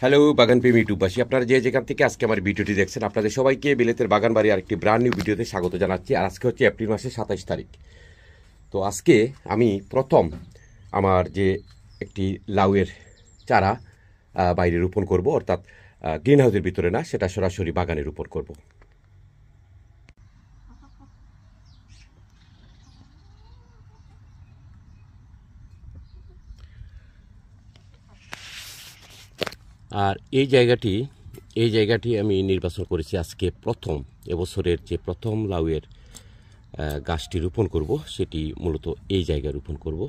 Hello বাগানপ্রেমী ইউটিউববাসী, আপনারা যে যেখান থেকে আজকে আমার ভিডিওটি দেখছেন, আপনাদের সবাইকে বিলেতের বাগান বাড়ি আরেকটি ব্র্যান্ড নিউ ভিডিওতে স্বাগত জানাচ্ছি। আর আজকে হচ্ছে এপ্রিল মাসের 27 তারিখ। তো আজকে আমি প্রথম আমার যে একটি লাউয়ের চারা বাইরে রোপণ করব, অর্থাৎ গ্রিন হাউসের ভিতরে না, সেটা সরাসরি বাগানে রোপণ করব। আর এই জায়গাটি আমি নির্বাচন করেছি আজকে প্রথম, এবছরের যে প্রথম লাউয়ের গাছটি রোপণ করব, সেটি মূলত এই জায়গায় রোপণ করব।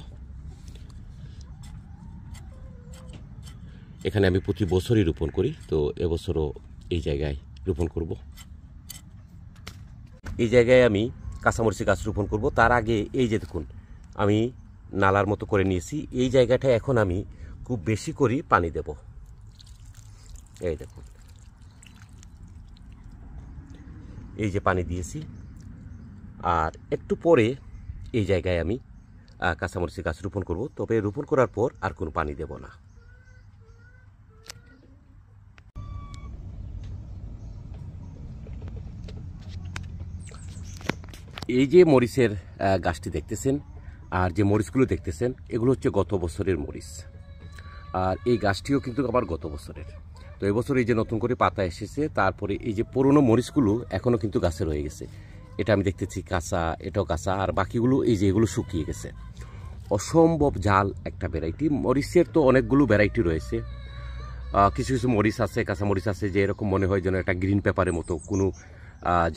এখানে আমি প্রতি বছরই রোপণ করি, তো এবছরও এই জায়গায় রোপণ করব। এই জায়গায় আমি কাঁচামরিচের গাছ রোপণ করব। তার আগে এই যে দেখুন, আমি নালার মতো করে নিয়েছি। এই জায়গাটায় এখন আমি খুব বেশি করে পানি দেব। এই দেখুন, এই যে পানি দিয়েছি। আর একটু পরে এই জায়গায় আমি কাঁচামরিচের গাছ রোপণ করব। তবে রোপণ করার পর আর কোনো পানি দেব না। এই যে মরিচের গাছটি দেখতেছেন, আর যে মরিচগুলো দেখতেছেন, এগুলো হচ্ছে গত বছরের মরিচ। আর এই গাছটিও কিন্তু আবার গত বছরের। তো এবছর এই যে নতুন করে পাতা এসেছে, তারপরে এই যে পুরনো মরিচগুলো এখনও কিন্তু গাছে রয়ে গেছে। এটা আমি দেখতেছি কাঁচা, এটাও কাঁচা, আর বাকিগুলো এই যে এগুলো শুকিয়ে গেছে। অসম্ভব জাল একটা ভ্যারাইটি। মরিচের তো অনেকগুলো ভ্যারাইটি রয়েছে। কিছু কিছু মরিচ আছে, কাঁচা মরিচ আছে, যে এরকম মনে হয় যেন একটা গ্রিন পেপারের মতো, কোনো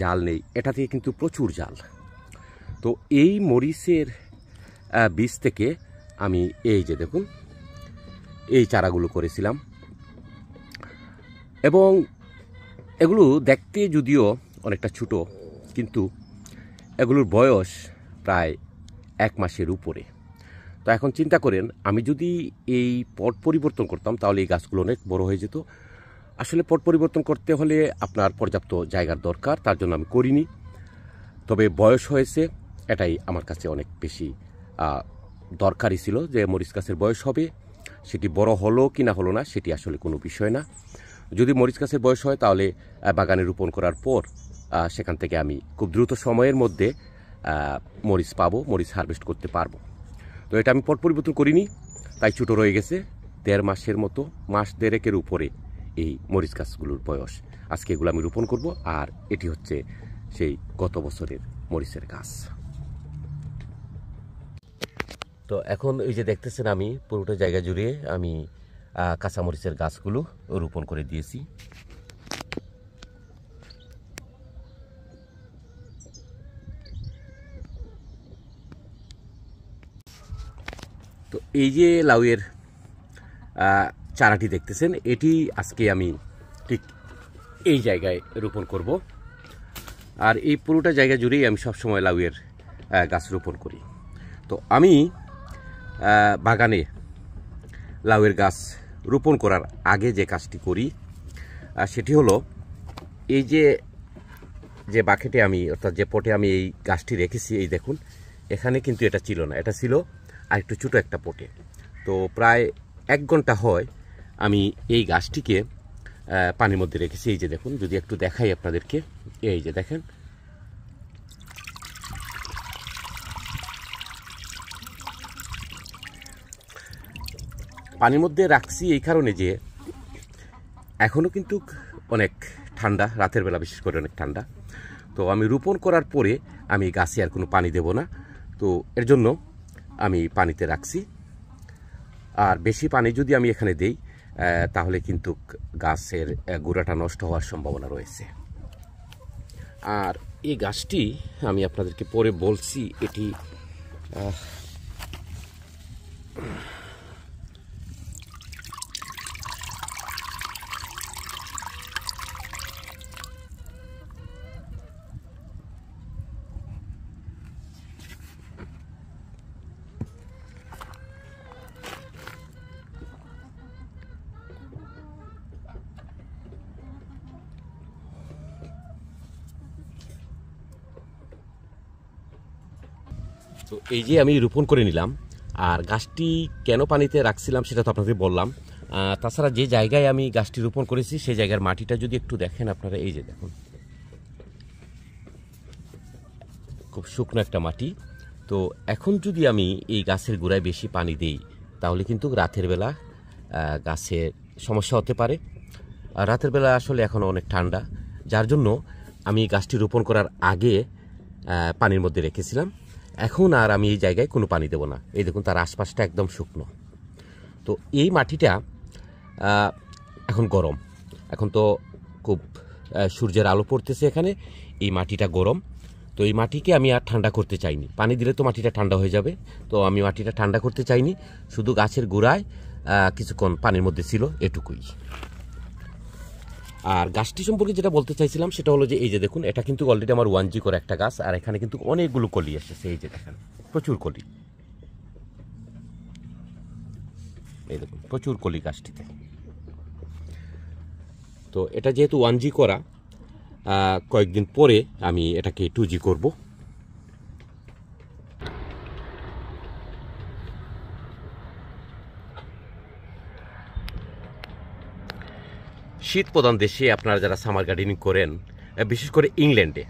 জাল নেই। এটা থেকে কিন্তু প্রচুর জাল। তো এই মরিচের বীজ থেকে আমি এই যে দেখুন, এই চারাগুলো করেছিলাম। এবং এগুলো দেখতে যদিও অনেকটা ছোট, কিন্তু এগুলোর বয়স প্রায় 1 মাসের উপরে। তো এখন চিন্তা করেন, আমি যদি এই পট পরিবর্তন করতাম, তাহলে এই গাছগুলো অনেক বড় হয়ে যেত। আসলে পট পরিবর্তন করতে হলে আপনার পর্যাপ্ত জায়গার দরকার, তার জন্য আমি করিনি। তবে বয়স হয়েছে, এটাই আমার কাছে অনেক বেশি দরকারই ছিল, যে মরিচ গাছের বয়স হবে। সেটি বড় হলো কি না হলো না, সেটি আসলে কোনো বিষয় না। যদি মরিচ গাছের বয়স হয়, তাহলে বাগানে রোপণ করার পর সেখান থেকে আমি খুব দ্রুত সময়ের মধ্যে মরিচ পাবো, মরিচ হারভেস্ট করতে পারবো। তো এটা আমি পট পরিবর্তন করিনি, তাই ছোটো রয়ে গেছে। 1.5 মাসের মতো, মাস 1.5-এর উপরে এই মরিচ গাছগুলোর বয়স। আজকে এগুলো আমি রোপণ করব। আর এটি হচ্ছে সেই গত বছরের মরিচের গাছ। তো এখন এই যে দেখতেছেন, আমি পুরোটা জায়গা জুড়ে আমি কাঁচামরিচের গাছগুলো রোপণ করে দিয়েছি। তো এই যে লাউয়ের চারাটি দেখতেছেন, এটি আজকে আমি ঠিক এই জায়গায় রোপণ করব। আর এই পুরোটা জায়গা জুড়েই আমি সবসময় লাউয়ের গাছ রোপণ করি। তো আমি বাগানে লাউয়ের গাছ রোপণ করার আগে যে কাজটি করি, সেটি হলো, এই যে বাকেটে আমি, অর্থাৎ যে পটে আমি এই গাছটি রেখেছি, এই দেখুন, এখানে কিন্তু এটা ছিল না, এটা ছিল আর একটু ছোটো একটা পটে। তো প্রায় 1 ঘন্টা হয় আমি এই গাছটিকে পানির মধ্যে রেখেছি। এই যে দেখুন, যদি একটু দেখাই আপনাদেরকে, এই যে দেখেন, পানির মধ্যে রাখছি এই কারণে যে এখনও কিন্তু অনেক ঠান্ডা, রাতের বেলা বিশেষ করে অনেক ঠান্ডা। তো আমি রোপণ করার পরে আমি গাছে আর কোনো পানি দেব না, তো এর জন্য আমি পানিতে রাখছি। আর বেশি পানি যদি আমি এখানে দেই, তাহলে কিন্তু গাছের গোড়াটা নষ্ট হওয়ার সম্ভাবনা রয়েছে। আর এই গাছটি আমি আপনাদেরকে পরে বলছি, এটি তো এই যে আমি রোপণ করে নিলাম। আর গাছটি কেন পানিতে রাখছিলাম সেটা তো আপনাদের বললাম। তাছাড়া যে জায়গায় আমি গাছটি রোপণ করেছি সেই জায়গার মাটিটা যদি একটু দেখেন আপনারা, এই যে দেখুন, খুব শুকনো একটা মাটি। তো এখন যদি আমি এই গাছের গোড়ায় বেশি পানি দিই তাহলে কিন্তু রাতের বেলা গাছের সমস্যা হতে পারে। আর রাতের বেলা আসলে এখন অনেক ঠান্ডা, যার জন্য আমি গাছটি রোপণ করার আগে পানির মধ্যে রেখেছিলাম। এখন আর আমি এই জায়গায় কোনো পানি দেব না। এই দেখুন, তার আশপাশটা একদম শুকনো। তো এই মাটিটা এখন গরম, এখন তো খুব সূর্যের আলো পড়তেছে এখানে, এই মাটিটা গরম। তো এই মাটিকে আমি আর ঠান্ডা করতে চাইনি, পানি দিলে তো মাটিটা ঠান্ডা হয়ে যাবে। তো আমি মাটিটা ঠান্ডা করতে চাইনি, শুধু গাছের গোড়ায় কিছুক্ষণ পানির মধ্যে ছিল, এটুকুই। আর গাছটি সম্পর্কে যেটা বলতে চাইছিলাম সেটা হলো যে এই যে দেখুন, এটা কিন্তু অলরেডি আমার 1G করে একটা গাছ, আর এখানে কিন্তু অনেকগুলো কলি এসেছে। এই যে দেখেন, প্রচুর কলি, এই দেখুন প্রচুর কলি গাছটিতে। তো এটা যেহেতু 1G করা, কয়েকদিন পরে আমি এটাকে 2G করব। শীত প্রধান দেশে আপনারা যারা সামার গার্ডেনিং করেন, বিশেষ করে ইংল্যান্ডে,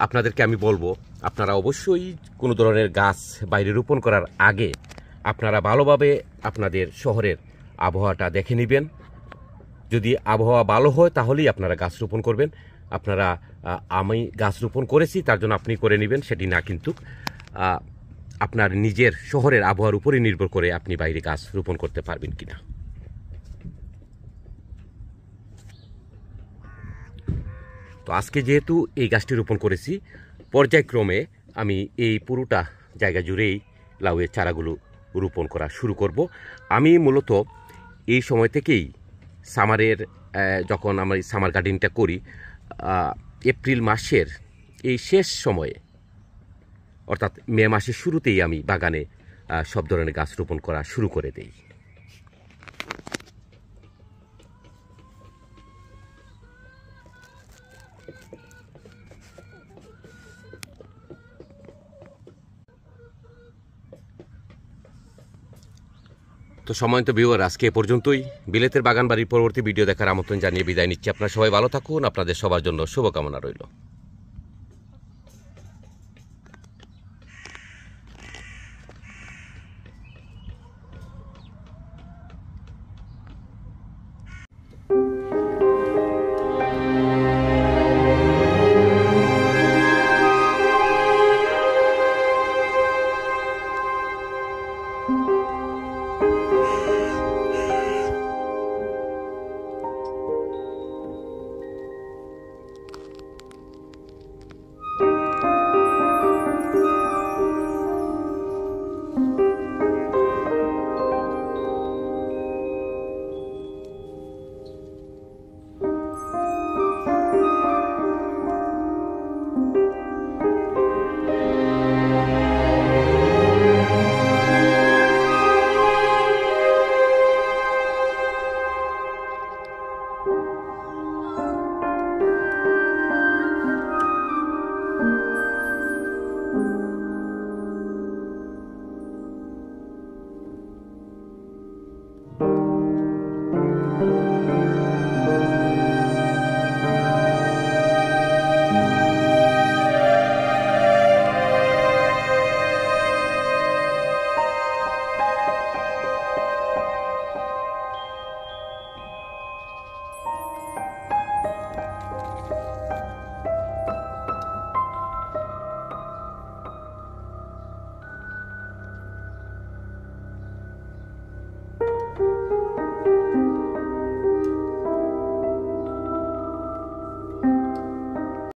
আপনাদেরকে আমি বলবো আপনারা অবশ্যই কোনো ধরনের গাছ বাইরে রোপণ করার আগে আপনারা ভালোভাবে আপনাদের শহরের আবহাওয়াটা দেখে নেবেন। যদি আবহাওয়া ভালো হয় তাহলেই আপনারা গাছ রোপণ করবেন। আপনারা আমি গাছ রোপণ করেছি তার জন্য আপনি করে নেবেন সেটি না, কিন্তু আপনার নিজের শহরের আবহাওয়ার উপরে নির্ভর করে আপনি বাইরে গাছ রোপণ করতে পারবেন কিনা। তো আজকে যেহেতু এই গাছটি রোপণ করেছি, পর্যায়ক্রমে আমি এই পুরোটা জায়গা জুড়েই লাউয়ের চারাগুলো রোপণ করা শুরু করব। আমি মূলত এই সময় থেকেই সামারের, যখন আমরা সামার গার্ডেনিংটা করি, এপ্রিল মাসের এই শেষ সময়ে, অর্থাৎ মে মাসের শুরুতেই আমি বাগানে সব ধরনের গাছ রোপণ করা শুরু করে দেই। তো সম্মানিত ভিউয়ার, আজকে এ পর্যন্তই। বিলেতের বাগান বাড়ির পরবর্তী ভিডিও দেখার আমন্ত্রণ জানিয়ে বিদায় নিচ্ছি। আপনারা সবাই ভালো থাকুন, আপনাদের সবার জন্য শুভকামনা রইল।